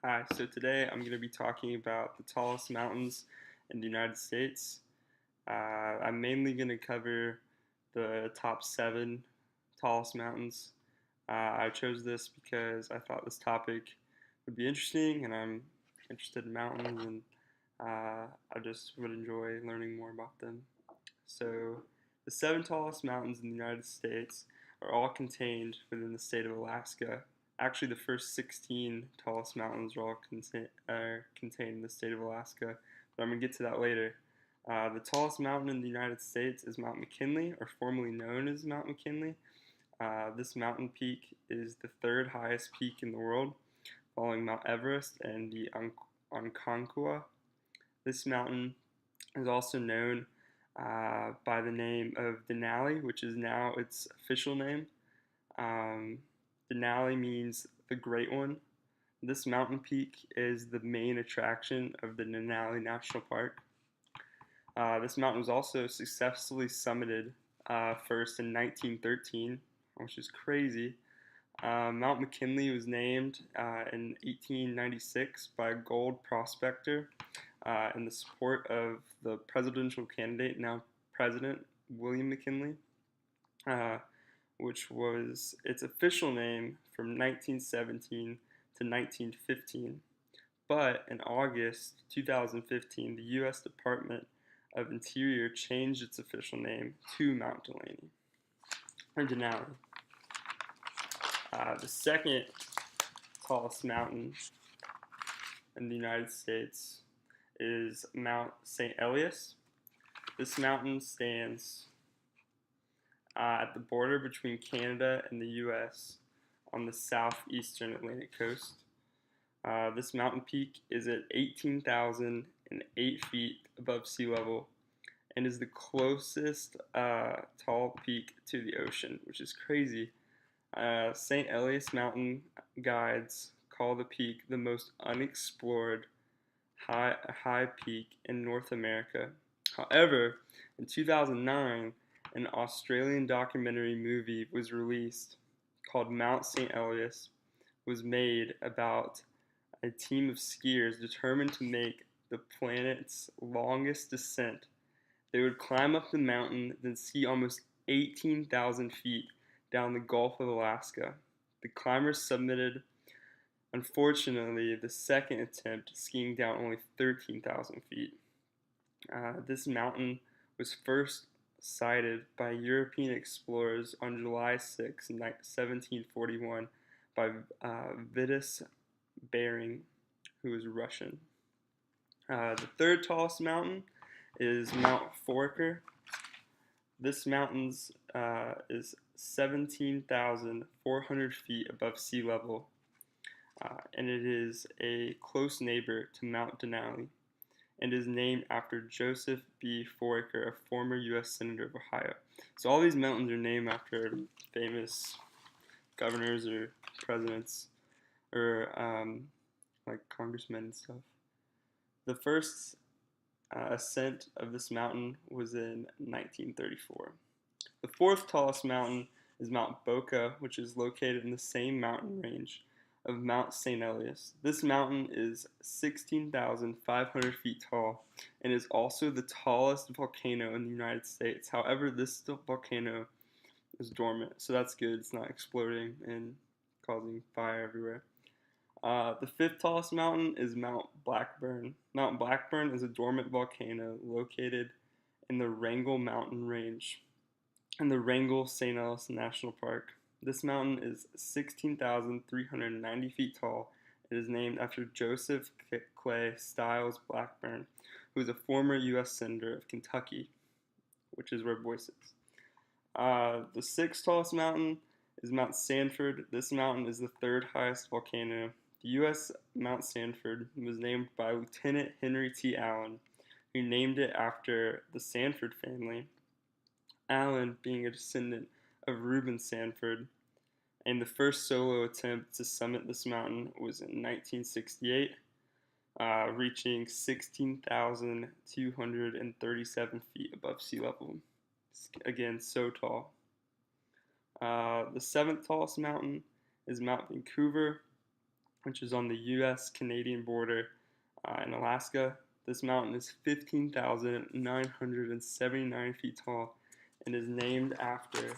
Hi, so today I'm going to be talking about the tallest mountains in the United States. I'm mainly going to cover the top 7 tallest mountains. I chose this because I thought this topic would be interesting, and I'm interested in mountains, and I just would enjoy learning more about them. So, the 7 tallest mountains in the United States are all contained within the state of Alaska. Actually, the first 16 tallest mountains are all contained in the state of Alaska, but I'm going to get to that later. The tallest mountain in the United States is Mount McKinley, or formerly known as Mount McKinley. This mountain peak is the third highest peak in the world, following Mount Everest and the Aconcagua. This mountain is also known by the name of Denali, which is now its official name. Um, Denali means the Great One. This mountain peak is the main attraction of the Denali National Park. This mountain was also successfully summited first in 1913, which is crazy. Mount McKinley was named in 1896 by a gold prospector in the support of the presidential candidate, now President William McKinley, uh, which was its official name from 1917 to 1915. But in August 2015, the U.S. Department of Interior changed its official name to Mount Delaney, or Denali. The second tallest mountain in the United States is Mount St. Elias. This mountain stands at the border between Canada and the U.S. on the southeastern Atlantic coast. This mountain peak is at 18,008 feet above sea level and is the closest tall peak to the ocean, which is crazy. St. Elias mountain guides call the peak the most unexplored high peak in North America. However, in 2009, an Australian documentary movie was released called Mount St. Elias, was made about a team of skiers determined to make the planet's longest descent. They would climb up the mountain, then ski almost 18,000 feet down the Gulf of Alaska. The climbers submitted, unfortunately, the second attempt, skiing down only 13,000 feet. This mountain was first sighted by European explorers on July 6, 1741, by Vitus Bering, who was Russian. The third tallest mountain is Mount Foraker. This mountain is 17,400 feet above sea level, and it is a close neighbor to Mount Denali, and is named after Joseph B. Foraker, a former U.S. Senator of Ohio. So all these mountains are named after famous governors or presidents or like congressmen and stuff. The first ascent of this mountain was in 1934. The fourth tallest mountain is Mount Boca, which is located in the same mountain range of Mount St. Elias. This mountain is 16,500 feet tall and is also the tallest volcano in the United States. However, this volcano is dormant, so that's good. It's not exploding and causing fire everywhere. The fifth tallest mountain is Mount Blackburn. Mount Blackburn is a dormant volcano located in the Wrangell Mountain Range in the Wrangell St. Elias National Park. This mountain is 16,390 feet tall. It is named after Joseph Clay Styles Blackburn, who is a former U.S. Senator of Kentucky, which is where Boise is. The sixth tallest mountain is Mount Sanford. This mountain is the third highest volcano. The U.S. Mount Sanford was named by Lieutenant Henry T. Allen, who named it after the Sanford family, Allen being a descendant of Reuben Sanford. And the first solo attempt to summit this mountain was in 1968, reaching 16,237 feet above sea level. Again, so tall. The seventh tallest mountain is Mount Vancouver. which is on the U.S.-Canadian border in Alaska. This mountain is 15,979 feet tall and is named after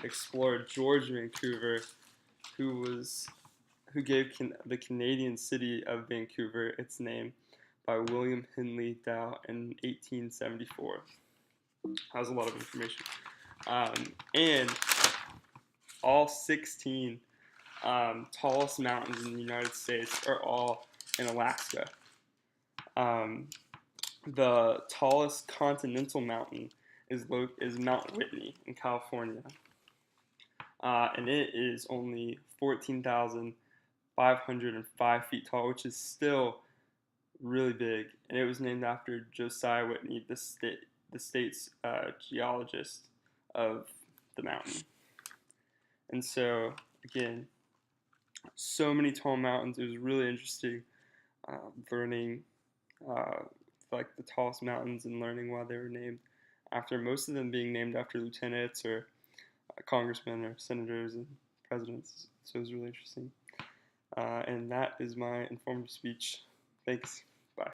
explorer George Vancouver, who gave the Canadian city of Vancouver its name by William Henley Dow in 1874. That was a lot of information. And all 16 tallest mountains in the United States are all in Alaska. The tallest continental mountain is Mount Whitney in California, and it is only 14,505 feet tall, which is still really big. And it was named after Josiah Whitney, the state's geologist of the mountain. And so, again, so many tall mountains. It was really interesting learning like the tallest mountains and learning why they were named after, most of them being named after lieutenants or congressmen or senators and presidents. So it was really interesting. And that is my informative speech. Thanks.